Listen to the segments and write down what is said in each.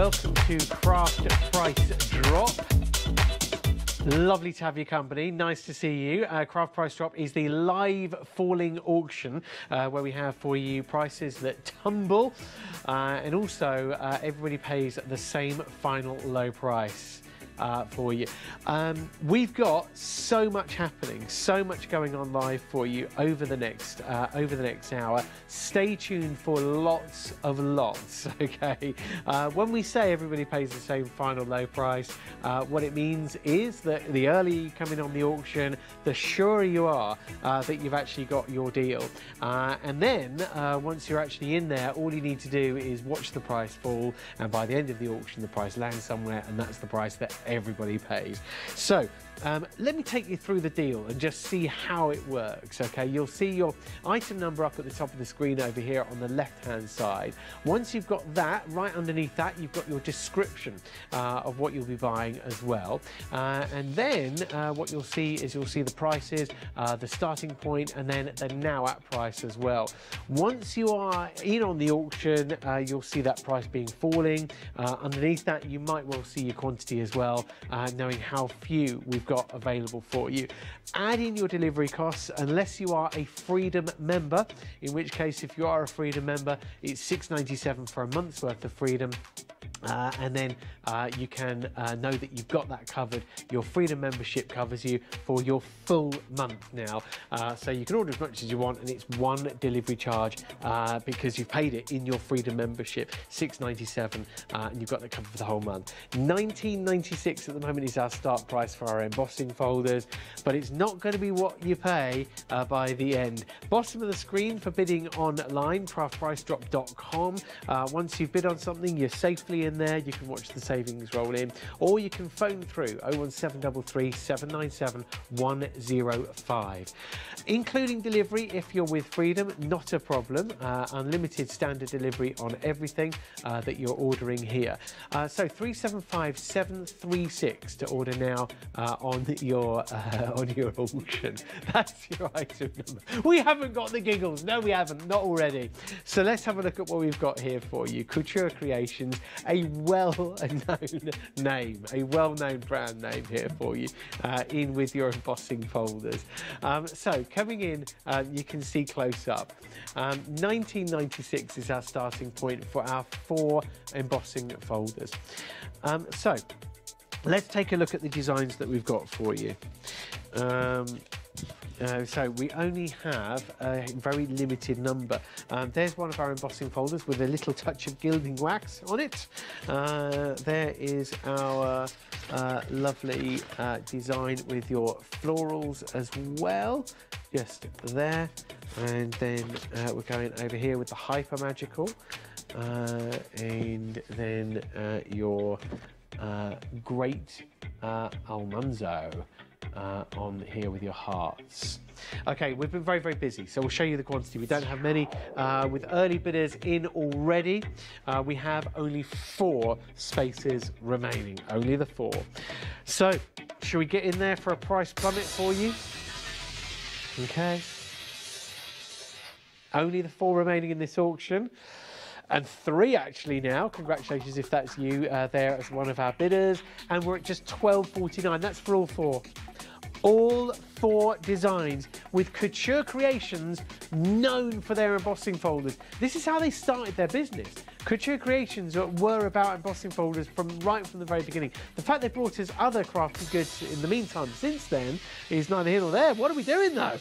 welcome to Craft Price Drop. Lovely to have your company. Nice to see you. Craft Price Drop is the live falling auction where we have for you prices that tumble and also everybody pays the same final low price. For you. We've got so much happening, so much going on live for you over the next hour. Stay tuned for lots of lots, okay? When we say everybody pays the same final low price, what it means is that the earlier you come in on the auction, the surer you are that you've actually got your deal. And then once you're actually in there, all you need to do is watch the price fall, and by the end of the auction, the price lands somewhere, and that's the price that everybody pays. So let me take you through the deal and just see how it works. Okay, you'll see your item number up at the top of the screen over here on the left hand side. Once you've got that, right underneath that you've got your description of what you'll be buying as well, and then what you'll see is the prices, the starting point, and then the now at price as well. Once you are in on the auction, you'll see that price being falling. Underneath that you might well see your quantity as well, knowing how few we've got available for you. Add in your delivery costs unless you are a Freedom member, in which case if you are a Freedom member it's $6.97 for a month's worth of Freedom. And then you can know that you've got that covered. Your Freedom membership covers you for your full month now. So you can order as much as you want, and it's one delivery charge because you've paid it in your Freedom membership, $6.97, and you've got that covered for the whole month. $19.96 at the moment is our start price for our embossing folders, but it's not going to be what you pay by the end. Bottom of the screen for bidding online, craftpricedrop.com. Once you've bid on something, you're safely in there. You can watch the savings roll in, or you can phone through 01733 797 105. Including delivery if you're with Freedom, not a problem. Unlimited standard delivery on everything that you're ordering here. So 375 736 to order now on your auction. That's your item number. We haven't got the giggles. No, we haven't. Not already. So let's have a look at what we've got here for you. Couture Creations, a well-known name, a well-known brand name here for you, in with your embossing folders. So coming in, you can see close up. $19.96 is our starting point for our 4 embossing folders. So let's take a look at the designs that we've got for you. So we only have a very limited number. There's one of our embossing folders with a little touch of gilding wax on it. There is our lovely design with your florals as well, just there. And then we're going over here with the Hyper Magical, and then your great Almanzo. On here with your hearts. Okay, we've been very, very busy, so we'll show you the quantity. We don't have many. With early bidders in already, we have only 4 spaces remaining, only the 4. So, should we get in there for a price plummet for you? Okay. Only the 4 remaining in this auction. And 3 actually now. Congratulations if that's you there as one of our bidders. And we're at just $12.49. That's for all 4. All 4 designs with Couture Creations, known for their embossing folders. This is how they started their business. Couture Creations were about embossing folders right from the very beginning. The fact they brought us other crafty goods in the meantime since then is neither here nor there. What are we doing though?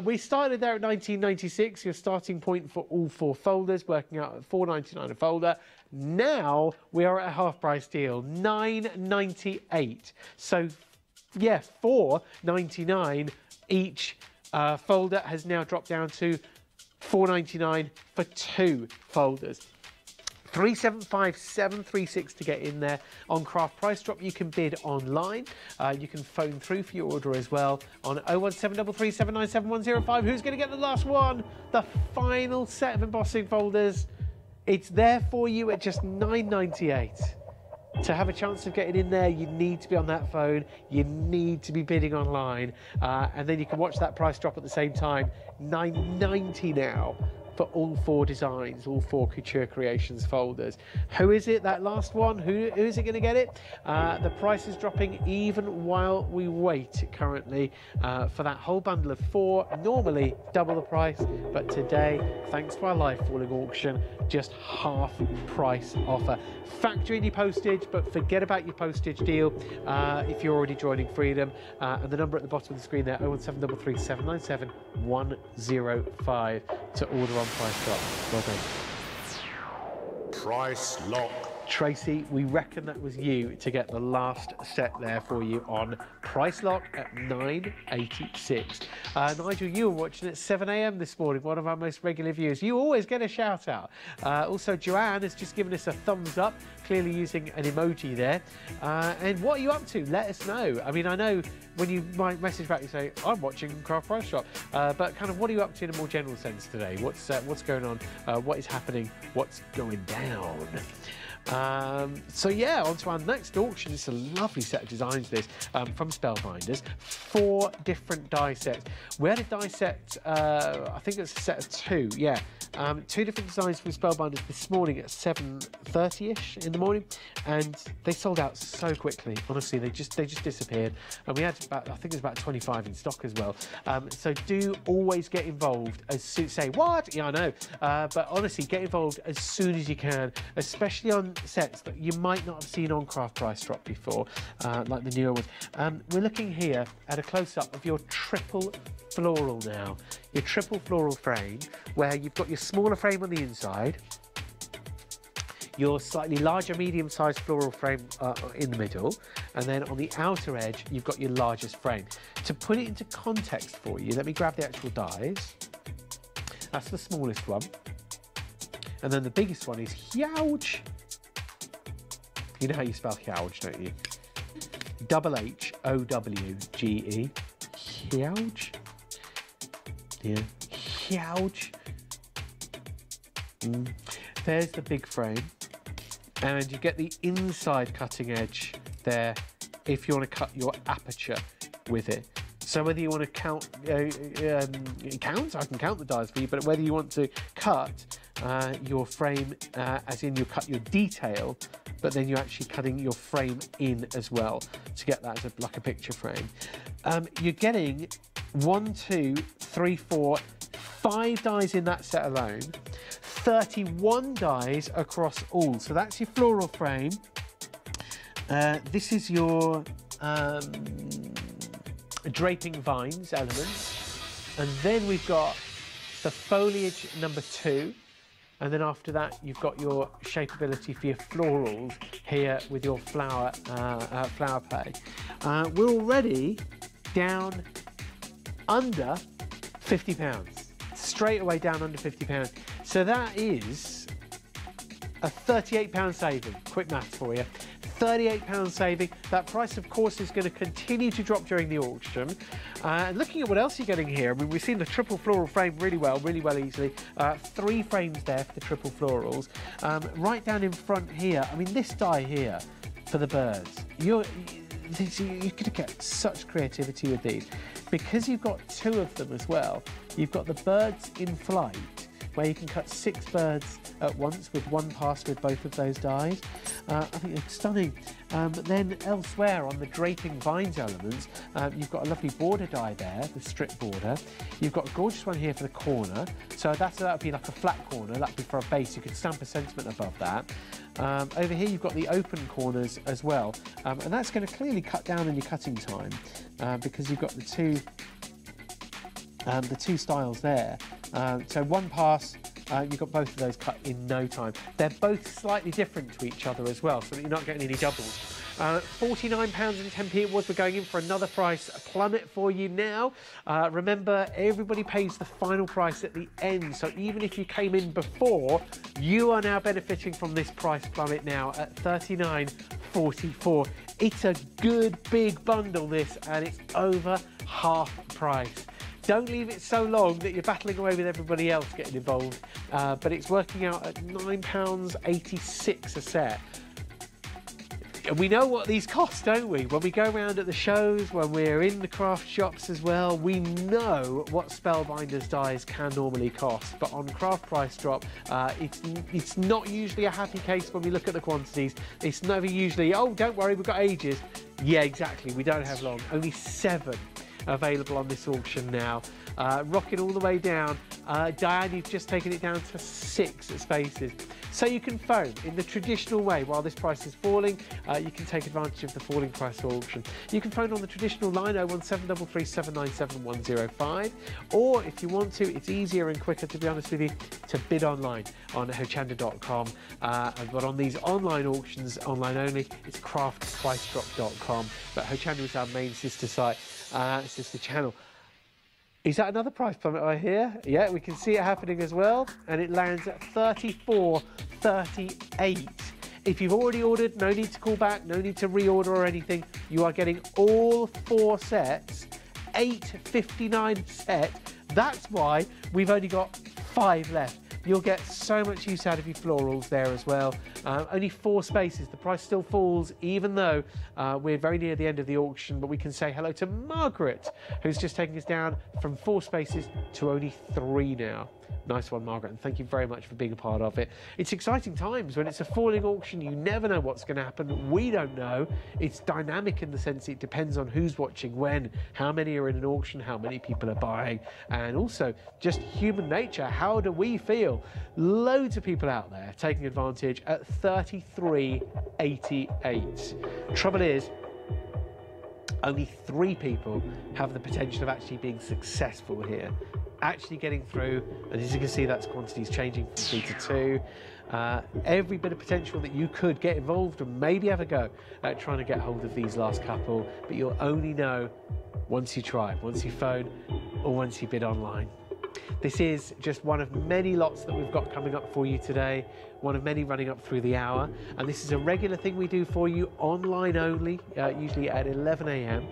We started there at $19.96, your starting point for all 4 folders, working out at $4.99 a folder. Now we are at a half price deal, $9.98. So yeah, $4.99 each folder has now dropped down to $4.99 for 2 folders. 375 736 to get in there. On Craft Price Drop you can bid online. You can phone through for your order as well on 01733 797 105. Who's going to get the last one? The final set of embossing folders. It's there for you at just $9.98. To have a chance of getting in there, you need to be on that phone, you need to be bidding online, and then you can watch that price drop at the same time. $9.90 now for all 4 designs, all 4 Couture Creations folders. Who is it, that last one? Who is it going to get it? The price is dropping even while we wait currently for that whole bundle of 4, normally double the price, but today, thanks to our live falling auction, just half price offer. Factor in your postage, but forget about your postage deal if you're already joining Freedom. And the number at the bottom of the screen there, 01733 797 105 to order on Price Drop. Well done. Price Lock. Tracy, we reckon that was you to get the last set there for you on Price Lock at 9.86. Nigel, you were watching at 7 a.m. this morning, one of our most regular viewers. You always get a shout out. Also, Joanne has just given us a thumbs up, clearly using an emoji there. And what are you up to? Let us know. I mean, I know when you might message back, you say, I'm watching Craft Price Shop. But kind of what are you up to in a more general sense today? What's going on? What is happening? What's going down? So yeah, on to our next auction. It's a lovely set of designs, this, from Spellbinders. 4 different die sets. We had a die set, I think it's a set of 2, yeah. 2 different designs from Spellbinders this morning at 7:30ish in the morning, and they sold out so quickly. Honestly, they just disappeared. And we had about, I think it's about 25 in stock as well. So do always get involved as soon. Say what? Yeah, I know. But honestly, get involved as soon as you can, especially on sets that you might not have seen on Craft Price Drop before, like the newer ones. We're looking here at a close-up of your triple floral now. Your triple floral frame, where you've got your smaller frame on the inside, your slightly larger medium-sized floral frame in the middle, and then on the outer edge, you've got your largest frame. To put it into context for you, let me grab the actual dies. That's the smallest one. And then the biggest one is huge. You know how you spell huge, don't you? H-O-W-G-E. Huge. Yeah, huge. There's the big frame. And you get the inside cutting edge there if you want to cut your aperture with it. So whether you want to count, I can count the dies for you, but whether you want to cut your frame, as in you cut your detail, but then you're actually cutting your frame in as well to get that as like a picture frame. You're getting 1, 2, 3, 4, 5 dies in that set alone, 31 dies across all. So that's your floral frame. This is your draping vines elements, and then we've got the foliage number 2. And then after that, you've got your shapeability for your florals here with your flower pay. We're already down under £50. Straight away down under £50. So that is a £38 saving. Quick maths for you. £38 saving. That price, of course, is going to continue to drop during the auction. Looking at what else you're getting here, I mean, we've seen the triple floral frame really well easily. 3 frames there for the triple florals. Right down in front here, I mean, this die here for the birds, you're going to get such creativity with these. Because you've got 2 of them as well, you've got the birds in flight, where you can cut 6 birds at once with 1 pass with both of those dies. I think it's stunning. But then elsewhere on the draping vines elements, you've got a lovely border die there, the strip border. You've got a gorgeous one here for the corner. So that would be like a flat corner. That would be for a base. You could stamp a sentiment above that. Over here you've got the open corners as well. And that's going to clearly cut down on your cutting time because you've got the two styles there. So 1 pass, you've got both of those cut in no time. They're both slightly different to each other as well, so that you're not getting any doubles. £49.10 it was. We're going in for another price plummet for you now. Remember, everybody pays the final price at the end, so even if you came in before, you are now benefiting from this price plummet now at $39.44. It's a good big bundle, this, and it's over half price. Don't leave it so long that you're battling away with everybody else getting involved. But it's working out at £9.86 a set. We know what these cost, don't we? When we go around at the shows, when we're in the craft shops as well, we know what Spellbinders dies can normally cost. But on Craft Price Drop, it's not usually a happy case when we look at the quantities. It's never usually, oh, don't worry, we've got ages. Yeah, exactly, we don't have long. Only 7 available on this auction now. Rocking all the way down. Diane, you've just taken it down to 6 spaces. So you can phone in the traditional way while this price is falling. You can take advantage of the falling price auction. You can phone on the traditional line 01733 797 105, or if you want to, it's easier and quicker, to be honest with you, to bid online on hochanda.com. But on these online auctions, online only, it's craftpricedrop.com. But Hochanda is our main sister site, sister channel. Is that another price plummet I hear? Yeah, we can see it happening as well, and it lands at $34.38. If you've already ordered, no need to call back, no need to reorder or anything. You are getting all 4 sets, $8.59 set. That's why we've only got 5 left. You'll get so much use out of your florals there as well. Only 4 spaces. The price still falls, even though we're very near the end of the auction. But we can say hello to Margaret, who's just taking us down from 4 spaces to only 3 now. Nice one, Margaret, and thank you very much for being a part of it. It's exciting times when it's a falling auction. You never know what's going to happen. We don't know. It's dynamic in the sense it depends on who's watching when, how many are in an auction, how many people are buying, and also just human nature. How do we feel? Loads of people out there taking advantage at $33.88. Trouble is, only 3 people have the potential of actually being successful here, actually getting through, and as you can see, that's quantities changing from 3 to 2. Every bit of potential that you could get involved and maybe have a go at trying to get hold of these last couple, but you'll only know once you try, once you phone, or once you bid online. This is just one of many lots that we've got coming up for you today, one of many running up through the hour, and this is a regular thing we do for you online only, usually at 11 AM.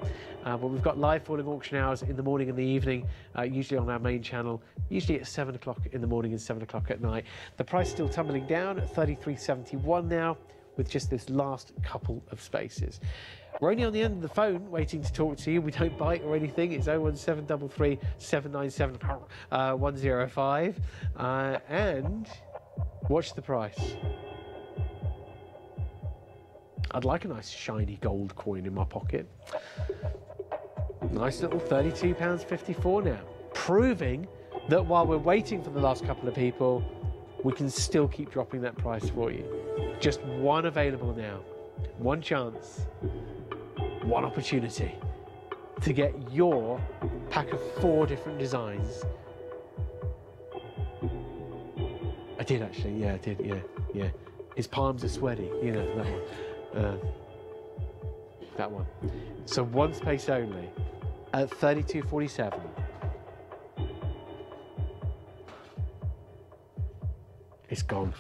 But we've got live falling auction hours in the morning and the evening, usually on our main channel, usually at 7 o'clock in the morning and 7 o'clock at night. The price still tumbling down at $33.71 now, with just this last couple of spaces. We're only on the end of the phone waiting to talk to you. We don't bite or anything. It's 01733 797 105. And watch the price. I'd like a nice shiny gold coin in my pocket. Nice little £32.54 now. Proving that while we're waiting for the last couple of people, we can still keep dropping that price for you. Just one available now. One chance. One opportunity to get your pack of 4 different designs. I did actually, yeah, I did, yeah. His palms are sweaty, you know, that one. That one. So 1 space only at $32.47. It's gone.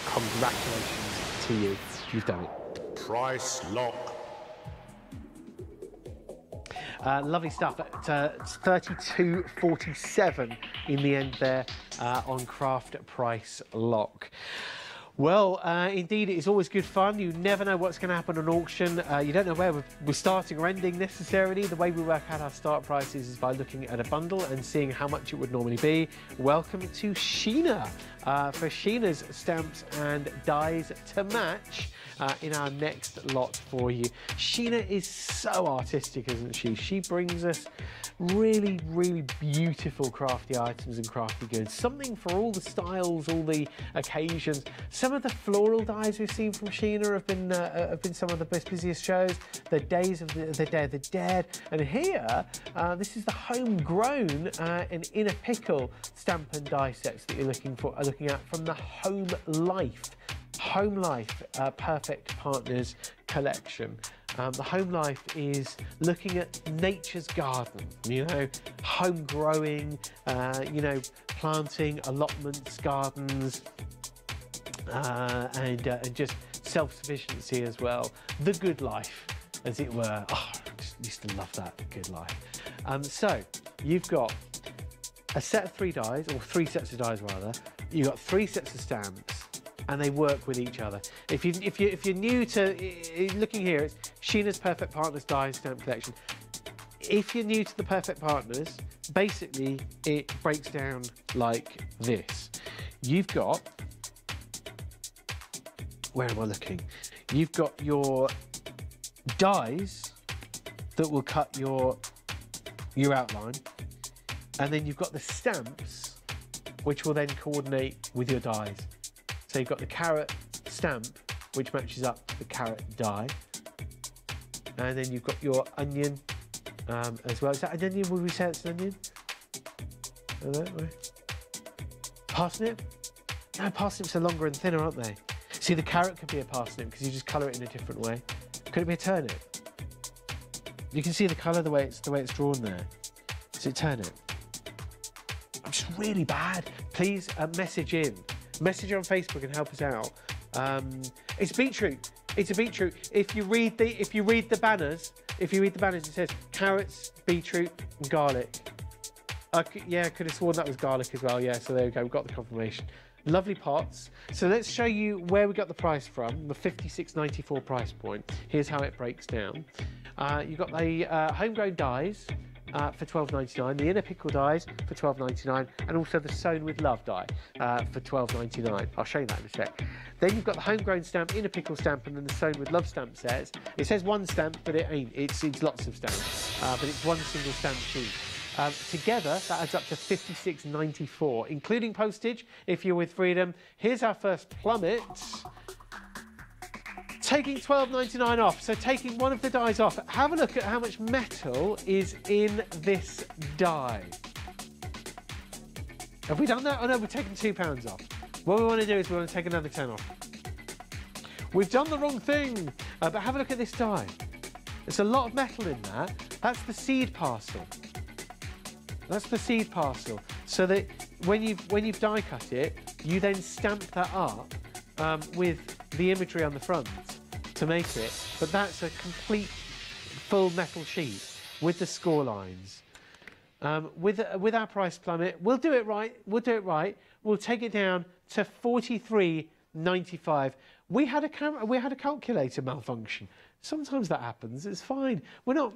Congratulations to you. You've done it. Price lock. Lovely stuff. At $32.47 in the end there on Craft Price Lock. Well, indeed, it is always good fun. You never know what's going to happen on auction. You don't know where we're starting or ending necessarily. The way we work out our start prices is by looking at a bundle and seeing how much it would normally be. Welcome to Sheena for Sheena's stamps and dies to match in our next lot for you. Sheena is so artistic, isn't she? She brings us really, really beautiful crafty items and crafty goods. Something for all the styles, all the occasions. Some of the floral dies we've seen from Sheena have been some of the busiest shows. The Days of the Day of the Dead. And here, this is the homegrown and in a pickle stamp and die sets that you're looking at from the Home Life Perfect Partners collection. The Home Life is looking at nature's garden, you know, home growing, you know, planting, allotments, gardens, and just self-sufficiency as well. The good life, as it were. Oh, I just used to love that, good life. So you've got a set of 3 dies, or 3 sets of dies rather. You've got 3 sets of stamps, and they work with each other. If you're new to looking here, it's Sheena's Perfect Partners die stamp collection. If you're new to the Perfect Partners, basically it breaks down like this. You've got, where am I looking? You've got your dies that will cut your outline, and then you've got the stamps which will then coordinate with your dies. So you've got the carrot stamp which matches up to the carrot die, and then you've got your onion as well. Is that an onion? Would we say it's an onion? I don't know. Parsnip? No, parsnips are longer and thinner, aren't they? See, the carrot could be a parsnip because you just colour it in a different way. Could it be a turnip? You can see the colour, the way it's drawn there. Is it turnip? I'm just really bad. Please message in. Message on Facebook and help us out. It's beetroot. It's a beetroot. If you read the banners, it says carrots, beetroot, and garlic. Yeah, I could have sworn that was garlic as well. Yeah, so there we go. We've got the confirmation. Lovely pots. So let's show you where we got the price from, the $56.94 price point. Here's how it breaks down. You've got the homegrown dies for $12.99, the inner pickle dies for $12.99, and also the sewn with love die for $12.99. I'll show you that in a sec. Then you've got the homegrown stamp, inner pickle stamp, and then the sewn with love stamp sets. It says one stamp, but it ain't. It's lots of stamps, but it's one single stamp sheet. Together, that adds up to $56.94, including postage if you're with Freedom. Here's our first plummet. Taking $12.99 off, so taking one of the dies off. Have a look at how much metal is in this die. Have we done that? Oh no, we've taken £2 off. What we want to do is we want to take another 10 off. We've done the wrong thing, but have a look at this die. There's a lot of metal in that. That's the seed parcel. That's the seed parcel. So that when you've die cut it, you then stamp that up with the imagery on the front to make it. But that's a complete full metal sheet with the score lines. With our price plummet, we'll do it right. We'll take it down to $43.95. We had a calculator malfunction. Sometimes that happens. It's fine. We're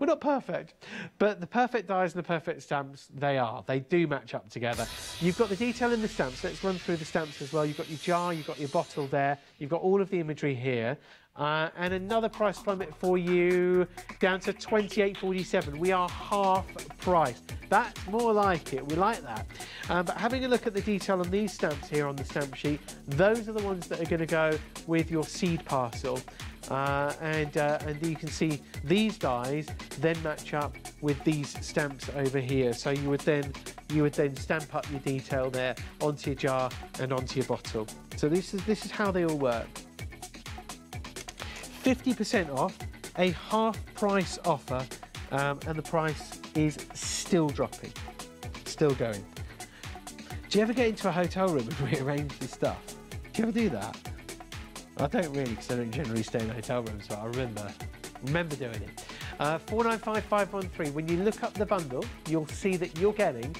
not perfect, but the perfect dies and the perfect stamps, they do match up together. You've got the detail in the stamps. Let's run through the stamps as well. You've got your jar, you've got your bottle there, you've got all of the imagery here. And another price plummet for you, down to $28.47. We are half price. That's more like it. We like that. But having a look at the detail on these stamps here on the stamp sheet, those are the ones that are going to go with your seed parcel. And you can see these dies then match up with these stamps over here. So you would then stamp up your detail there onto your jar and onto your bottle. So this is how they all work. 50% off, a half price offer, and the price is still dropping, still going. Do you ever get into a hotel room and rearrange this stuff? Do you ever do that? I don't really, because I don't generally stay in hotel rooms, but I remember doing it. 495513. When you look up the bundle, you'll see that you're getting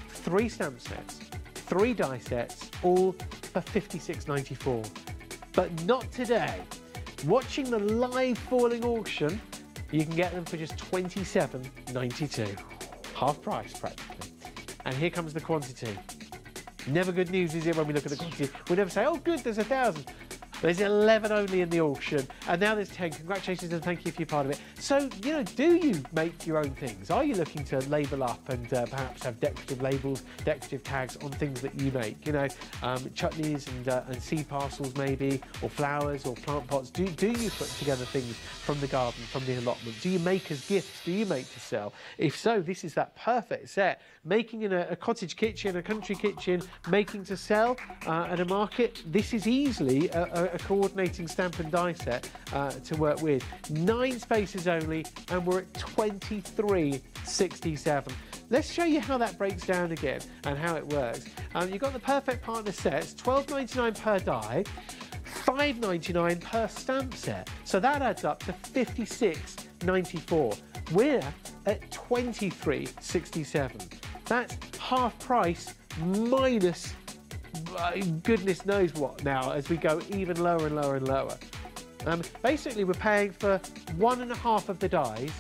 3 stamp sets, 3 die sets, all for $56.94. But not today. Watching the live falling auction, you can get them for just $27.92. Half price, practically. And here comes the quantity. Never good news, is it, when we look at the quantity? We never say, oh, good, there's 1,000. There's 11 only in the auction, and now there's 10. Congratulations and thank you for your part of it. So, you know, do you make your own things? Are you looking to label up and perhaps have decorative labels, decorative tags on things that you make? You know, chutneys and seed parcels maybe, or flowers or plant pots. Do you put together things from the garden, from the allotment? Do you make as gifts? Do you make to sell? If so, this is that perfect set. Making in a cottage kitchen, a country kitchen, making to sell at a market. This is easily a coordinating stamp and die set to work with. 9 spaces only, and we're at $23.67. Let's show you how that breaks down again and how it works. You've got the Perfect Partner sets, $12.99 per die, $5.99 per stamp set. So that adds up to $56.94. We're at $23.67. That's half price minus goodness knows what now as we go even lower and lower and lower. Basically, we're paying for 1.5 of the dies,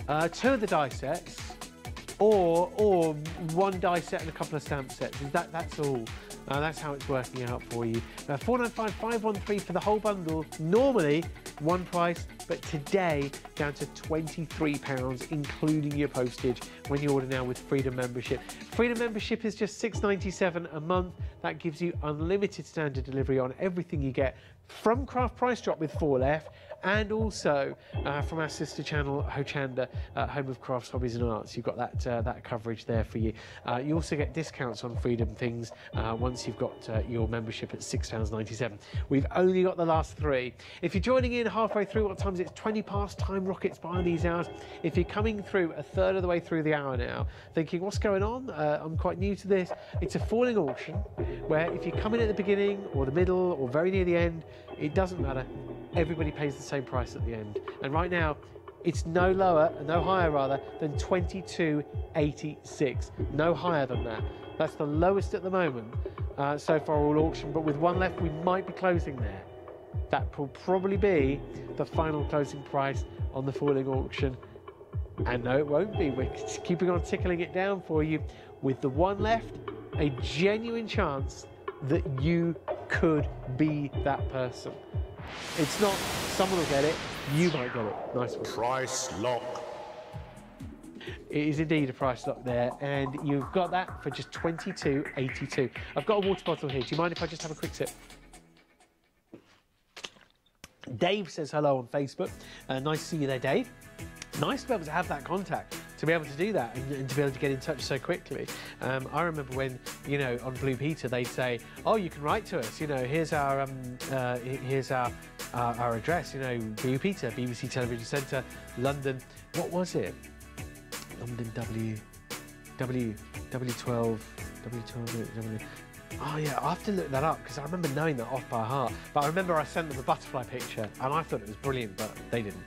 2 of the die sets, or 1 die set and a couple of stamp sets. That's all. That's how it's working out for you. $495,513 for the whole bundle. Normally one price, but today down to £23, including your postage when you order now with Freedom Membership. Freedom Membership is just $6.97 a month. That gives you unlimited standard delivery on everything you get from Craft Price Drop with 4 left, and also from our sister channel Hochanda, home of crafts, hobbies and arts. You've got that coverage there for you. You also get discounts on Freedom things once you've got your membership at £6.97. We've only got the last 3. If you're joining in halfway through, what time is it? It's 20 past, time rockets by these hours. If you're coming through a third of the way through the hour now, thinking, what's going on? I'm quite new to this. It's a falling auction where if you come in at the beginning or the middle or very near the end, it doesn't matter. Everybody pays the same price at the end. And right now, it's no higher rather, than $22.86. No higher than that. That's the lowest at the moment so far all auction, but with one left, we might be closing there. That will probably be the final closing price on the falling auction. And no, it won't be. We're keeping on tickling it down for you. With the one left, a genuine chance that you could be that person. It's not someone will get it, you might get it. Nice one. Price lock. It is indeed a price lock there, and you've got that for just $22.82. I've got a water bottle here. Do you mind if I just have a quick sip? Dave says hello on Facebook. Nice to see you there, Dave. Nice to be able to have that contact, to be able to do that and to be able to get in touch so quickly. I remember when, you know, on Blue Peter, they'd say, oh, you can write to us, you know, here's our address, you know, Blue Peter, BBC Television Centre, London. What was it? London W12. Oh yeah, I have to look that up because I remember knowing that off by heart. But I remember I sent them a butterfly picture and I thought it was brilliant, but they didn't.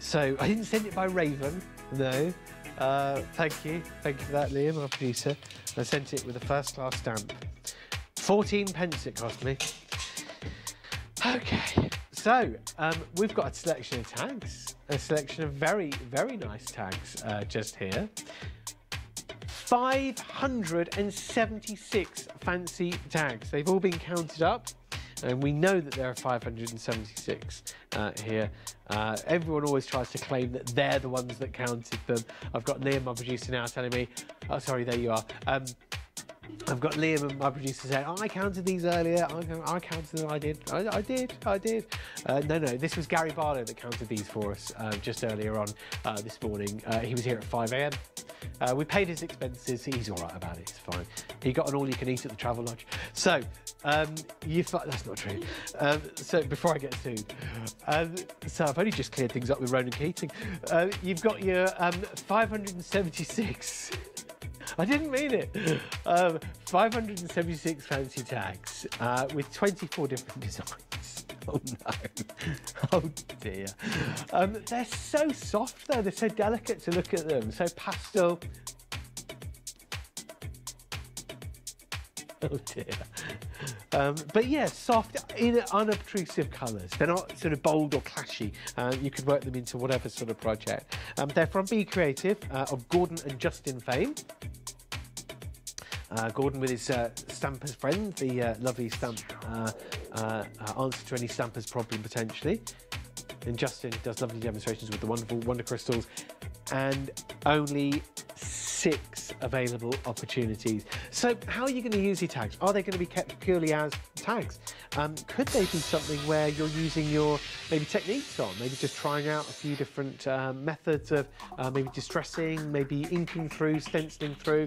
So I didn't send it by Raven, no. Thank you for that, Liam, our producer. I sent it with a first-class stamp. 14p it cost me. Okay, so we've got a selection of tags, a selection of very, very nice tags just here. 576 fancy tags. They've all been counted up, and we know that there are 576 here. Everyone always tries to claim that they're the ones that counted them. I've got Liam, my producer, now telling me, oh, sorry, there you are. I've got Liam and my producer saying, oh, I counted these earlier. I counted them. I did. No, this was Gary Barlow that counted these for us just earlier on this morning. He was here at 5 a.m. We paid his expenses. He's all right about it. It's fine. He got an all-you-can-eat at the Travel Lodge. So, that's not true. So, before I get sued. So, I've only just cleared things up with Ronan Keating. You've got your 576... I didn't mean it. 576 fancy tags with 24 different designs. Oh no. Oh dear. They're so soft though. They're so delicate to look at them. So pastel. Oh dear. But yeah, soft, unobtrusive colours. They're not sort of bold or clashy. You could work them into whatever sort of project. They're from Be Creative, of Gordon and Justin fame. Gordon with his Stampers friend, the lovely stamp answer to any Stampers problem potentially. And Justin does lovely demonstrations with the wonderful Wonder Crystals, and only 6 available opportunities. So how are you going to use your tags? Are they going to be kept purely as tags? Could they be something where you're using your maybe techniques on, maybe just trying out a few different methods of maybe distressing, maybe inking through, stenciling through,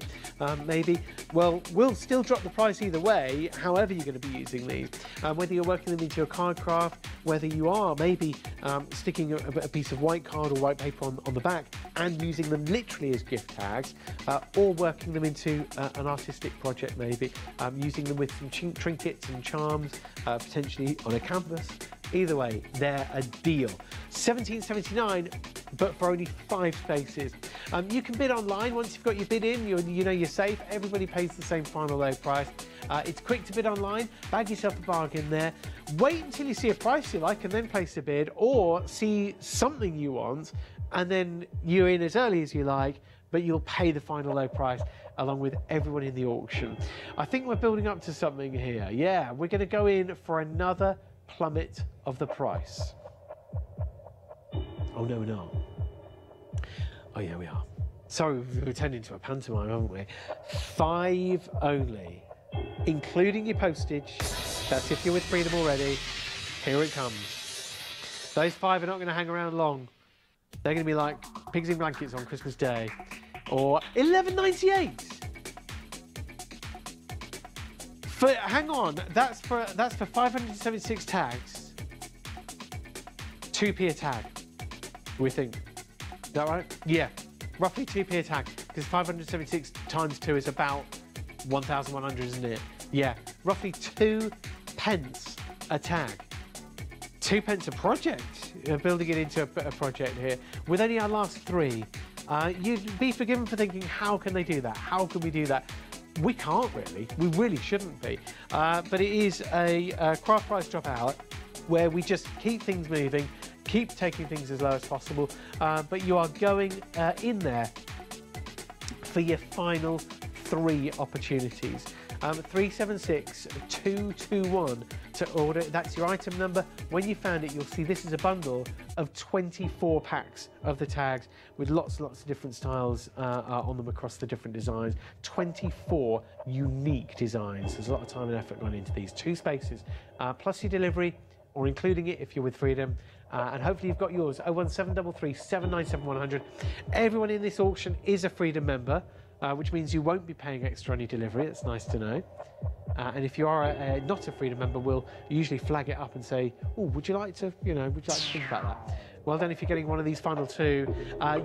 maybe? Well, we'll still drop the price either way, however you're going to be using these. Whether you're working them into your card craft, whether you are maybe sticking a piece of white card or white paper on the back and using them literally as gift tags, or working them into an artistic project maybe, using them with some trinkets and charms, potentially on a canvas, Either way, they're a deal. $17.79, but for only 5 spaces. You can bid online. Once you've got your bid in, you know you're safe. Everybody pays the same final low price. It's quick to bid online. Bag yourself a bargain there. Wait until you see a price you like and then place a bid, or see something you want and then you're in as early as you like, but you'll pay the final low price along with everyone in the auction. I think we're building up to something here. Yeah, we're going to go in for another plummet of the price. Oh, no, we're not. Oh, yeah, we are. Sorry, we're turning into a pantomime, haven't we? 5 only, including your postage. That's if you're with Freedom already. Here it comes. Those 5 are not going to hang around long. They're going to be like pigs in blankets on Christmas Day. Or $11.98. Hang on, that's for 576 tags. 2p a tag, we think. Is that right? Yeah, roughly 2p a tag, because 576 times 2 is about 1,100, isn't it? Yeah, roughly 2 pence a tag. 2 pence a project. Building it into a project here. With only our last 3, you'd be forgiven for thinking, how can they do that? How can we do that? We can't really. We really shouldn't be. But it is a craft price drop out where we just keep things moving, keep taking things as low as possible, but you are going in there for your final 3 opportunities. 376221 to order. That's your item number. When you found it, you'll see this is a bundle of 24 packs of the tags with lots and lots of different styles on them across the different designs. 24 unique designs. There's a lot of time and effort gone into these. 2 spaces, plus your delivery, or including it if you're with Freedom. And hopefully you've got yours. 01733 797 100. Everyone in this auction is a Freedom member, which means you won't be paying extra on your delivery. That's nice to know. And if you are not a Freedom member, we'll usually flag it up and say, oh, would you like to think about that? Well then, if you're getting one of these final 2,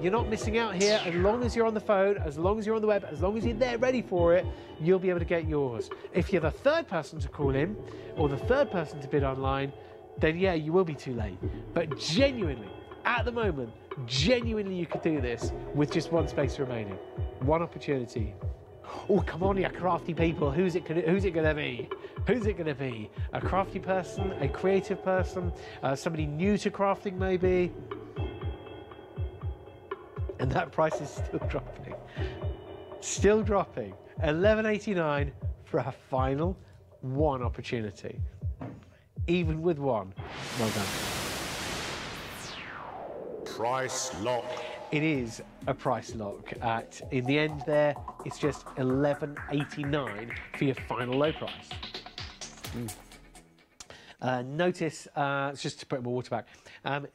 you're not missing out here. As long as you're on the phone, as long as you're on the web, as long as you're there ready for it, you'll be able to get yours. If you're the 3rd person to call in, or the 3rd person to bid online, then yeah, you will be too late. But genuinely, at the moment, genuinely you could do this with just 1 space remaining. 1 opportunity. Oh, come on, you crafty people. Who's it going to be? Who's it going to be? A crafty person? A creative person? Somebody new to crafting, maybe? And that price is still dropping. Still dropping. $11.89 for a final 1 opportunity. Even with 1. Well done. Price lock. It is a price lock. In the end there, it's just $11.89 for your final low price. Notice, just to put my water back,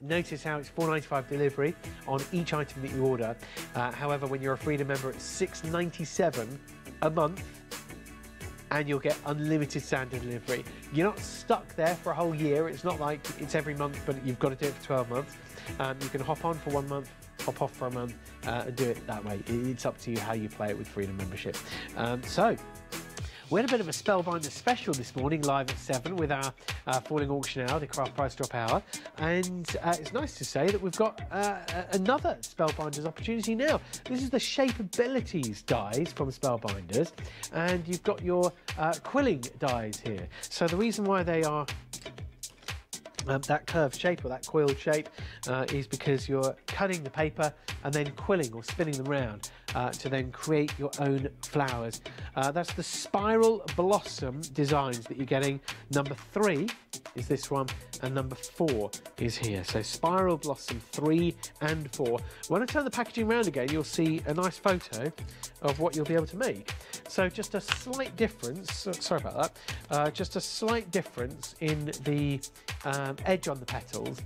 notice how it's $4.95 delivery on each item that you order. However, when you're a Freedom member, it's $6.97 a month, and you'll get unlimited standard delivery. You're not stuck there for a whole year. It's not like it's every month, but you've got to do it for 12 months. You can hop on for 1 month, hop off for a month, and do it that way. It's up to you how you play it with Freedom membership. So, we had a bit of a Spellbinder special this morning, live at 7 with our falling auction hour, the craft price drop hour. And it's nice to say that we've got another Spellbinders opportunity now. This is the Shapeabilities dies from Spellbinders. And you've got your quilling dies here. So the reason why they are that curved shape, or that coiled shape, is because you're cutting the paper and then quilling or spinning them round to then create your own flowers. That's the Spiral Blossom designs that you're getting. Number 3 is this one, and number 4 is here. So Spiral Blossom 3 and 4. When I turn the packaging around again, you'll see a nice photo of what you'll be able to make. So just a slight difference, sorry about that, just a slight difference in the edge on the petals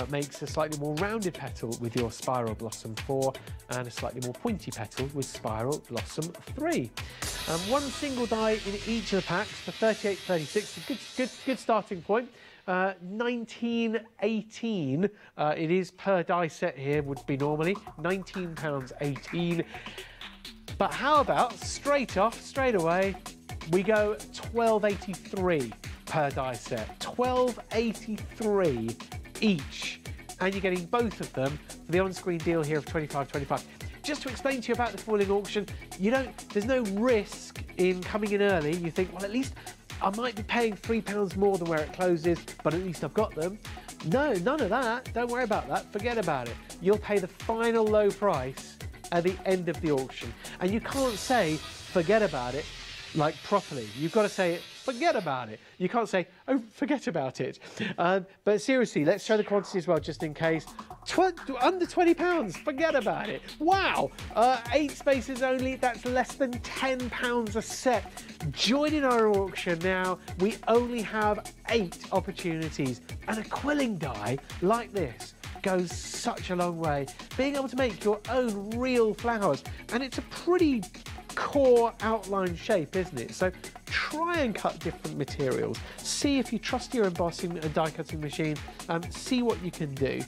makes a slightly more rounded petal with your Spiral Blossom 4 and a slightly more pointy petal with Spiral Blossom 3. 1 single die in each of the packs for $38.36, a good starting point. $19.18 it is per die set here, would be normally £19.18. But how about straight away we go $12.83 per die set. $12.83 each. And you're getting both of them for the on-screen deal here of $25.25. Just to explain to you about the falling auction, there's no risk in coming in early. You think, well, at least I might be paying £3 more than where it closes, but at least I've got them. No, none of that. Don't worry about that. Forget about it. You'll pay the final low price at the end of the auction. And you can't say, forget about it, like properly. You've got to say it, forget about it. You can't say, oh, forget about it. But seriously, let's show the quantity as well, just in case. Under £20, forget about it. Wow, 8 spaces only, that's less than £10 a set. Joining our auction now, we only have 8 opportunities. And a quilling die like this goes such a long way. Being able to make your own real flowers, and it's a pretty core outline shape, isn't it? So try and cut different materials. See if you trust your embossing and die cutting machine. See what you can do.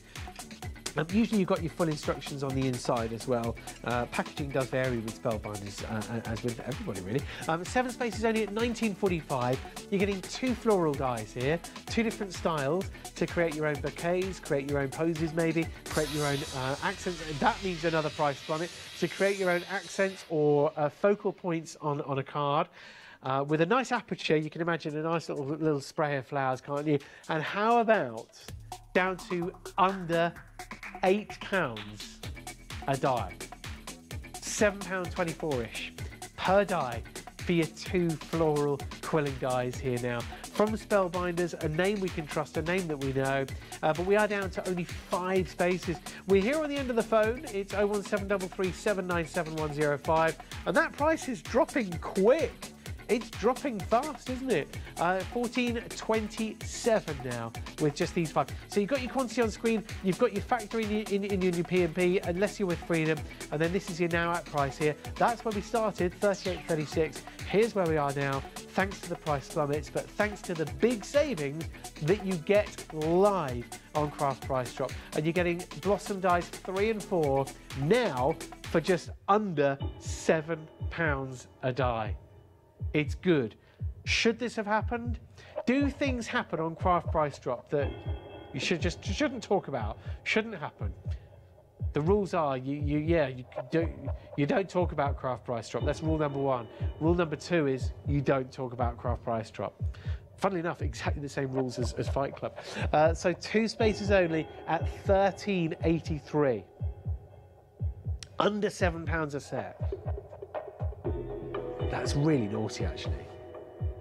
Usually you've got your full instructions on the inside as well. Packaging does vary with Spellbinders, as with everybody really. 7 spaces only at $19.45. You're getting 2 floral dies here, 2 different styles to create your own bouquets, create your own poses maybe, create your own accents. And that means another price from it. To create your own accents or focal points on a card. With a nice aperture, you can imagine a nice little spray of flowers, can't you? And how about down to under £8 a die, £7.24-ish per die for your 2 floral quilling dies here now. From Spellbinders, a name we can trust, a name that we know, but we are down to only 5 spaces. We're here on the end of the phone. It's 01733 797 105, and that price is dropping quick. It's dropping fast, isn't it? $14.27 now with just these 5. So you've got your quantity on screen, you've got your factory in your P&P, unless you're with Freedom, and then this is your now at price here. That's where we started, $38.36. Here's where we are now, thanks to the price plummets, but thanks to the big savings that you get live on Craft Price Drop. And you're getting Blossom Dies 3 and 4 now for just under £7 a die. It's good. Should this have happened? Do things happen on Craft Price Drop that you shouldn't talk about? Shouldn't happen. The rules are you don't talk about Craft Price Drop. That's rule number 1. Rule number 2 is you don't talk about Craft Price Drop. Funnily enough, exactly the same rules as Fight Club. So 2 spaces only at $13.83. Under £7 a set. That's really naughty, actually.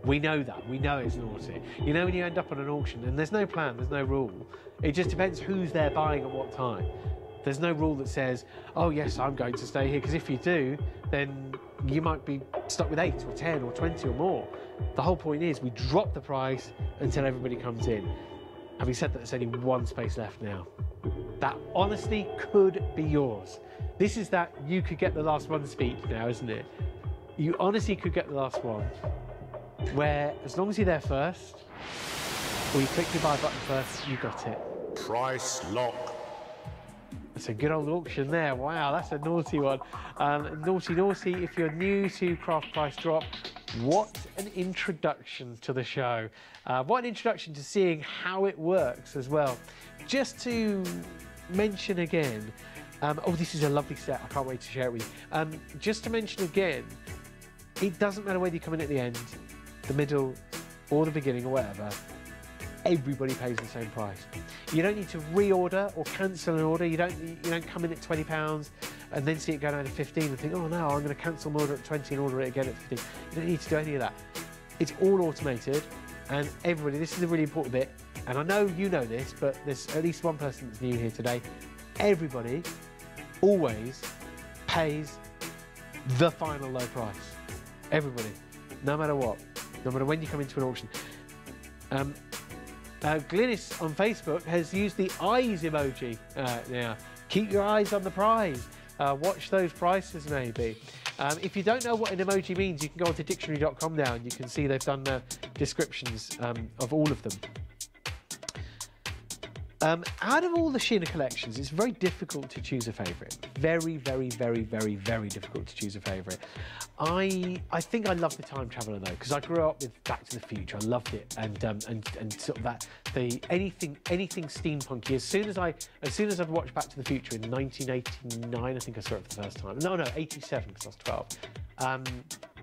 We know that. We know it's naughty. You know when you end up on an auction and there's no plan, there's no rule. It just depends who's there buying at what time. There's no rule that says, oh yes, I'm going to stay here, because if you do, then you might be stuck with 8 or 10 or 20 or more. The whole point is we drop the price until everybody comes in. Having said that, there's only 1 space left now. That honestly could be yours. This is that you could get the last one speak now, isn't it? You honestly could get the last one, where as long as you're there first, or you click the buy button first, you got it. Price lock. That's a good old auction there. Wow, that's a naughty one. Naughty, naughty. If you're new to Craft Price Drop, what an introduction to the show. What an introduction to seeing how it works as well. Just to mention again, oh, this is a lovely set. I can't wait to share it with you. Just to mention again, it doesn't matter whether you come in at the end, the middle, or the beginning, or whatever. Everybody pays the same price. You don't need to reorder or cancel an order. You don't come in at £20 and then see it go down to 15 and think, oh no, I'm going to cancel my order at 20 and order it again at 15. You don't need to do any of that. It's all automated, and everybody, this is a really important bit, and I know you know this, but there's at least one person that's new here today. Everybody always pays the final low price. Everybody, no matter what, no matter when you come into an auction. Glynis on Facebook has used the eyes emoji now. Keep your eyes on the prize. Watch those prices maybe. If you don't know what an emoji means, you can go onto dictionary.com now and you can see they've done descriptions of all of them. Out of all the Sheena collections, it's very difficult to choose a favourite. Very, very, very, very, very difficult to choose a favourite. I think I love the Time Traveller though, because I grew up with Back to the Future. I loved it, and sort of that anything steampunky. As soon as I'd watched Back to the Future in 1989, I think I saw it for the first time. No, 87 because I was 12.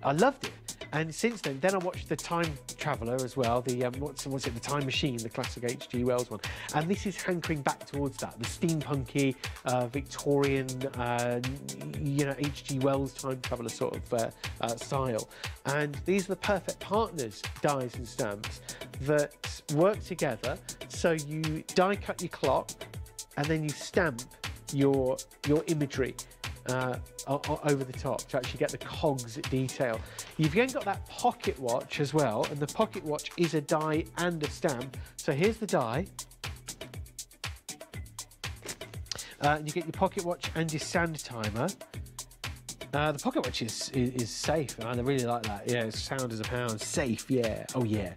I loved it. And since then I watched the Time Traveller as well, the what's it, the Time Machine, the classic H.G. Wells one. And this is hankering back towards that, the steampunky, Victorian, H.G. Wells Time Traveller sort of style. And these are the perfect partners, dies and stamps, that work together. So you die cut your clock, and then you stamp your imagery over the top to actually get the cogs detail. You've then got that pocket watch as well, and the pocket watch is a die and a stamp. So here's the die. And you get your pocket watch and your sand timer. The pocket watch is safe. I really like that. Yeah, it's sound as a pound. Safe, yeah. Oh, yeah.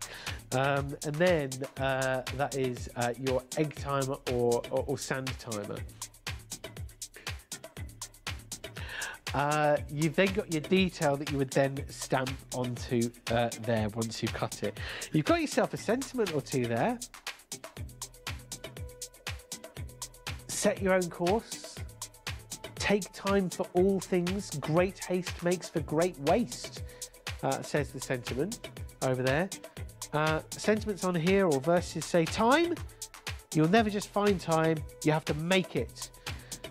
And then that is your egg timer or sand timer. You've then got your detail that you would then stamp onto there once you cut it. You've got yourself a sentiment or two there. Set your own course. Take time for all things. Great haste makes for great waste, says the sentiment over there. Sentiments on here or verses say time. You'll never just find time. You have to make it.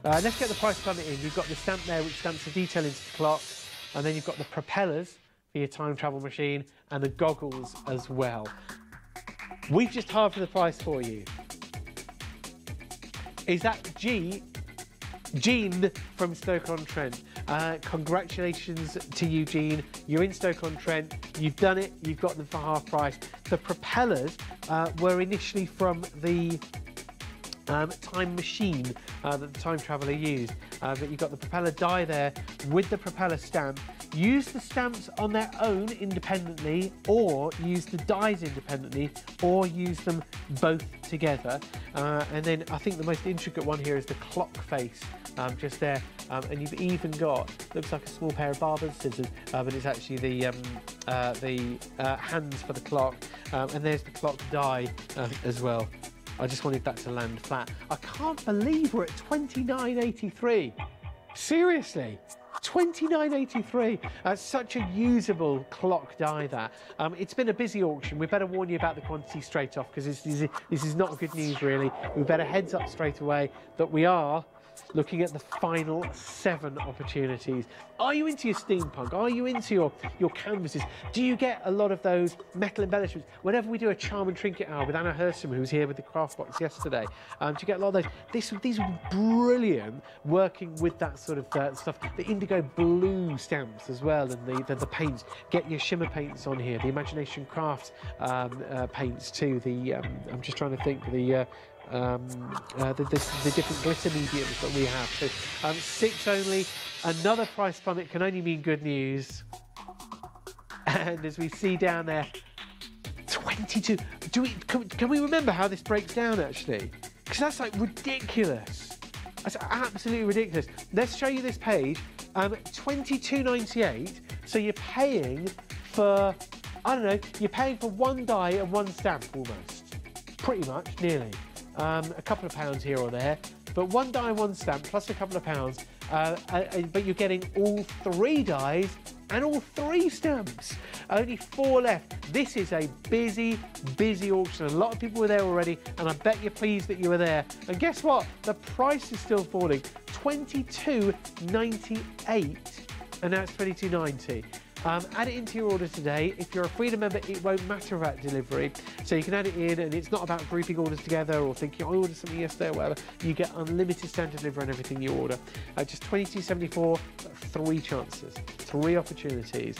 Let's get the price plummet in. You've got the stamp there which stamps the detail into the clock, and then you've got the propellers for your time travel machine and the goggles as well. We've just halved the price for you. Is that Jean from Stoke-on-Trent? Congratulations to you, Jean. You're in Stoke-on-Trent. You've done it. You've got them for half price. The propellers were initially from the time machine that the Time Traveller used, but you've got the propeller die there with the propeller stamp. Use the stamps on their own independently, or use the dies independently, or use them both together. And then I think the most intricate one here is the clock face, just there. And you've even got, looks like a small pair of barber's scissors, but it's actually the hands for the clock. And there's the clock die as well. I just wanted that to land flat. I can't believe we're at $29.83. Seriously, $29.83. That's such a usable clock die, that. It's been a busy auction. We better warn you about the quantity straight off, because this is not good news, really. We better heads up straight away that we are looking at the final 7 opportunities. Are you into your steampunk? Are you into your canvases? Do you get a lot of those metal embellishments? Whenever we do a charm and trinket hour with Anna Hersom, who was here with the craft box yesterday, do you get a lot of those? These would be brilliant working with that sort of stuff. The indigo blue stamps as well, and the paints. Get your shimmer paints on here. The Imagination Crafts paints too. I'm just trying to think. The different glitter mediums that we have. So 6 only. Another price plummet can only mean good news. And as we see down there, 22. Can we remember how this breaks down actually? Because that's like ridiculous. That's absolutely ridiculous. Let's show you this page. $22.98. So you're paying for, I don't know, you're paying for 1 die and 1 stamp almost. Pretty much, nearly. A couple of pounds here or there, but 1 die, 1 stamp, plus a couple of pounds, but you're getting all 3 dies and all 3 stamps. Only 4 left. This is a busy, busy auction. A lot of people were there already, and I bet you're pleased that you were there. And guess what? The price is still falling. $22.98, and now it's $22.90. Add it into your order today. If you're a Freedom member, it won't matter about delivery. So you can add it in, and it's not about grouping orders together or thinking, I ordered something yesterday or whatever. You get unlimited standard delivery on everything you order. Just $22.74, 3 chances, 3 opportunities.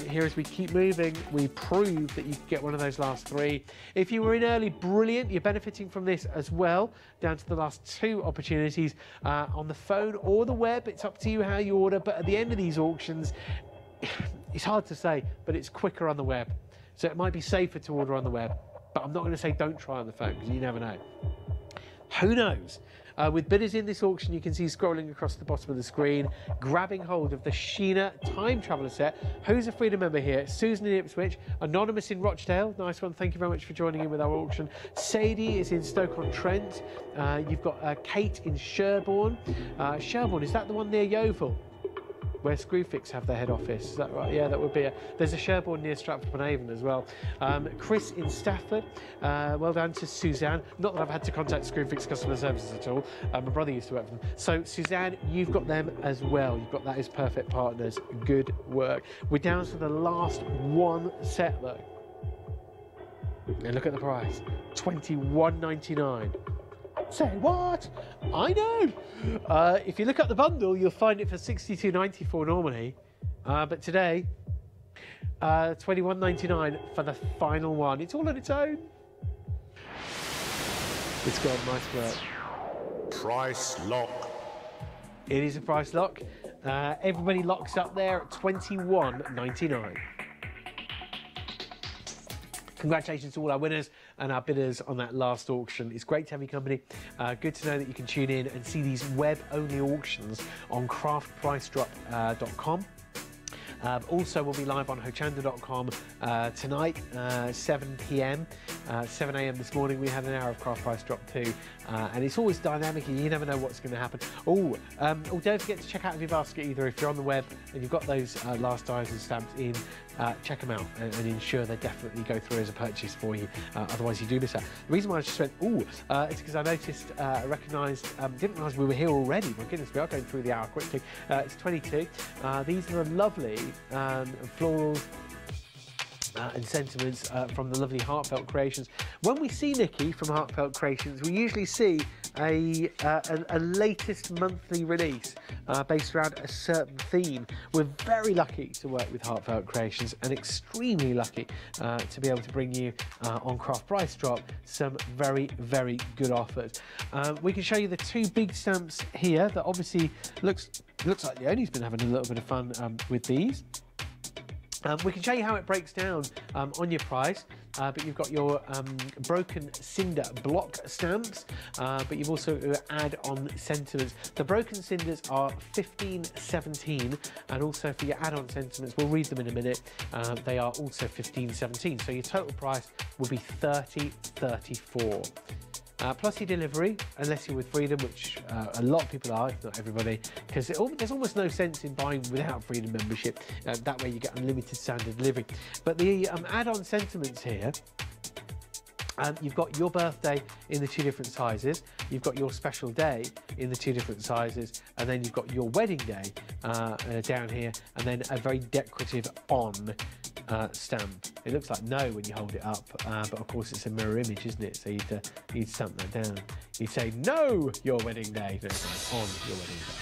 Here, as we keep moving, we prove that you can get one of those last 3. If you were in early, brilliant. You're benefiting from this as well, down to the last 2 opportunities on the phone or the web. It's up to you how you order, but at the end of these auctions, it's hard to say, but it's quicker on the web. So it might be safer to order on the web, but I'm not going to say don't try on the phone, because you never know. Who knows? With bidders in this auction, you can see scrolling across the bottom of the screen, grabbing hold of the Sheena Time Traveller set. Who's a Freedom member here? Susan in Ipswich, Anonymous in Rochdale. Nice one. Thank you very much for joining in with our auction. Sadie is in Stoke-on-Trent. You've got Kate in Sherborne. Sherborne, is that the one near Yeovil, where Screwfix have their head office? Is that right? Yeah, that would be there's a Sherborne near Stratford-upon-Avon as well. Chris in Stafford, well done to Suzanne. Not that I've had to contact Screwfix customer services at all. My brother used to work for them. So Suzanne, you've got them as well. You've got that as perfect partners. Good work. We're down to the last one set though. And look at the price, $21.99. Say what? I know. If you look at the bundle, you'll find it for $62.94 normally, but today, $21.99 for the final one. It's all on its own. It's got a nice work. Price lock. It is a price lock. Everybody locks up there at $21.99. Congratulations to all our winners and our bidders on that last auction. It's great to have your company. Good to know that you can tune in and see these web-only auctions on craftpricedrop.com. Also, we'll be live on Hochanda.com tonight, 7 p.m. 7 a.m. this morning, we had an hour of Craft Price Drop too. And it's always dynamic and you never know what's going to happen. Don't forget to check out your basket either. If you're on the web and you've got those last dies and stamps in, check them out and ensure they definitely go through as a purchase for you. Otherwise, you do miss out. The reason why I just went, it's because I noticed, recognised, didn't realise we were here already. My goodness, we are going through the hour quickly. It's 22. These are the lovely florals and sentiments from the lovely Heartfelt Creations. When we see Nikki from Heartfelt Creations, we usually see a latest monthly release based around a certain theme. We're very lucky to work with Heartfelt Creations and extremely lucky to be able to bring you on Craft Price Drop some very, very good offers. We can show you the two big stamps here that obviously looks like Leonie's been having a little bit of fun with these. We can show you how it breaks down on your price, but you've got your Broken Cinder block stamps, but you've also add-on sentiments. The Broken Cinders are $15.17, and also for your add-on sentiments, we'll read them in a minute, they are also $15.17. So your total price will be $30.34. Plus your delivery, unless you're with Freedom, which a lot of people are, if not everybody, because there's almost no sense in buying without Freedom membership. That way you get unlimited standard delivery. But the add-on sentiments here, you've got your birthday in the two different sizes, you've got your special day in the two different sizes, and then you've got your wedding day down here, and then a very decorative on stamp. It looks like no when you hold it up, but of course it's a mirror image, isn't it? So you'd stamp that down. You'd say, no, your wedding day. No, on your wedding day.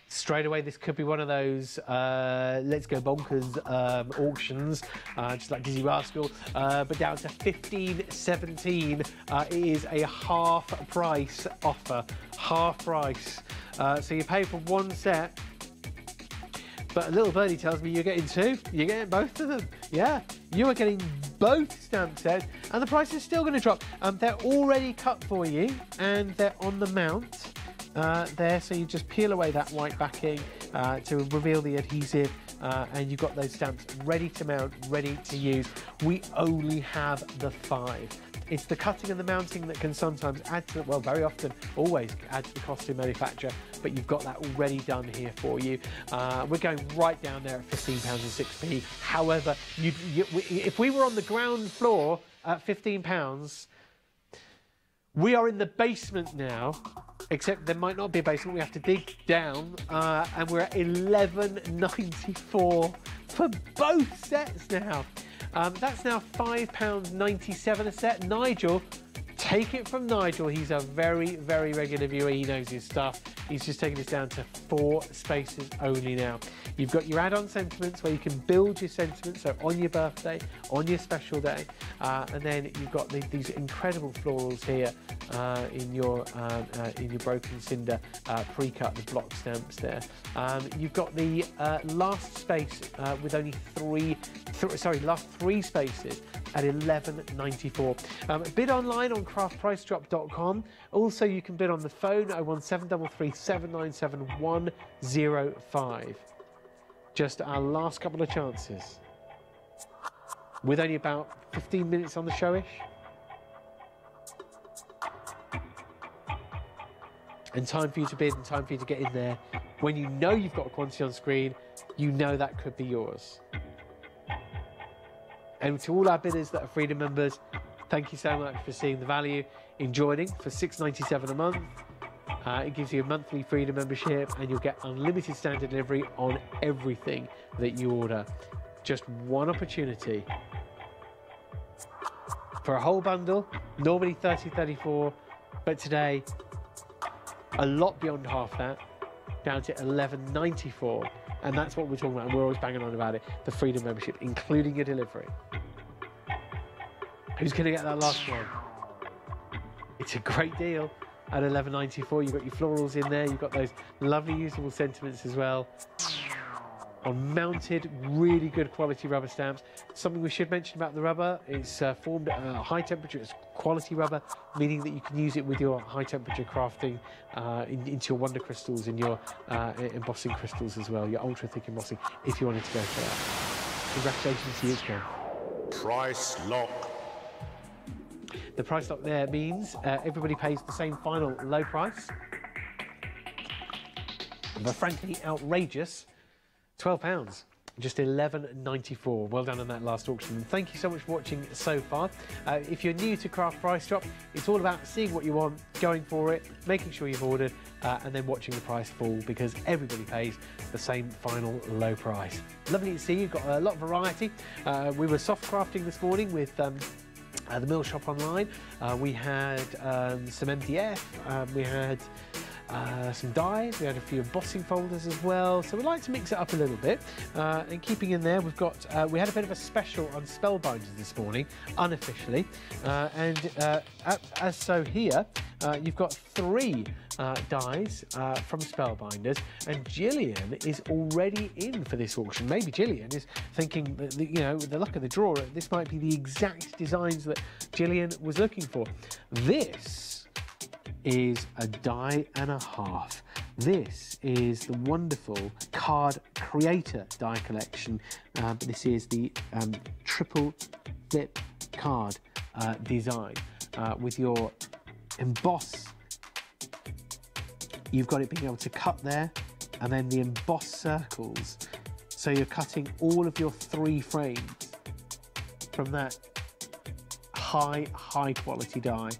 Straight away, this could be one of those Let's Go Bonkers auctions, just like Dizzy Rascal, but down to $15.17. It is a half price offer, half price. So you pay for one set, but a little birdie tells me you're getting two. You're getting both of them. Yeah, you are getting both stamp sets, and the price is still going to drop. They're already cut for you, and they're on the mount there. So you just peel away that white backing to reveal the adhesive, and you've got those stamps ready to mount, ready to use. We only have the 5. It's the cutting and the mounting that can sometimes add to, well, very often, always add to the cost of manufacture, but you've got that already done here for you. We're going right down there at £15.06p. However, if we were on the ground floor at £15, we are in the basement now, except there might not be a basement. We have to dig down, and we're at £11.94 for both sets now. That's now £5.97 a set. Nigel, take it from Nigel. He's a very, very regular viewer. He knows his stuff. He's just taken this down to 4 spaces only now. You've got your add-on sentiments where you can build your sentiments, so on your birthday, on your special day, and then you've got these incredible florals here in your broken cinder pre-cut, the block stamps there. You've got the last space with only last 3 spaces at $11.94. Bid online on craftpricedrop.com. Also, you can bid on the phone 01733 797 105. Just our last couple of chances. With only about 15 minutes on the showish. And time for you to bid and time for you to get in there. When you know you've got a quantity on screen, you know that could be yours. And to all our bidders that are Freedom members, thank you so much for seeing the value in joining for $6.97 a month. It gives you a monthly Freedom membership and you'll get unlimited standard delivery on everything that you order. Just one opportunity. For a whole bundle, normally $30.34, but today, a lot beyond half that, down to $11.94. And that's what we're talking about, and we're always banging on about it, the Freedom membership, including your delivery. Who's going to get that last one? It's a great deal at $11.94. You've got your florals in there. You've got those lovely usable sentiments as well. On mounted, really good quality rubber stamps. Something we should mention about the rubber, it's formed at a high temperature. It's quality rubber, meaning that you can use it with your high temperature crafting into your wonder crystals and your embossing crystals as well, your ultra thick embossing, if you wanted to go for that. Congratulations to you, Ken. Price lock. The price lock there means everybody pays the same final low price. The frankly outrageous £12, just $11.94. Well done on that last auction. Thank you so much for watching so far. If you're new to Craft Price Drop, it's all about seeing what you want, going for it, making sure you've ordered, and then watching the price fall, because everybody pays the same final low price. Lovely to see you. Got a lot of variety. We were soft crafting this morning with the Mill Shop Online. We had some MDF. We had some dies, we had a few embossing folders as well, so we like to mix it up a little bit. And keeping in there, we've got we had a bit of a special on Spellbinders this morning, unofficially, and as so here, you've got 3 dies from Spellbinders, and Gillian is already in for this auction. Maybe Gillian is thinking that, you know, with the luck of the draw, this might be the exact designs that Gillian was looking for. This is a die and a half. This is the wonderful Card Creator die collection. This is the triple flip card design with your emboss. You've got it being able to cut there, and then the emboss circles. So you're cutting all of your 3 frames from that high quality die.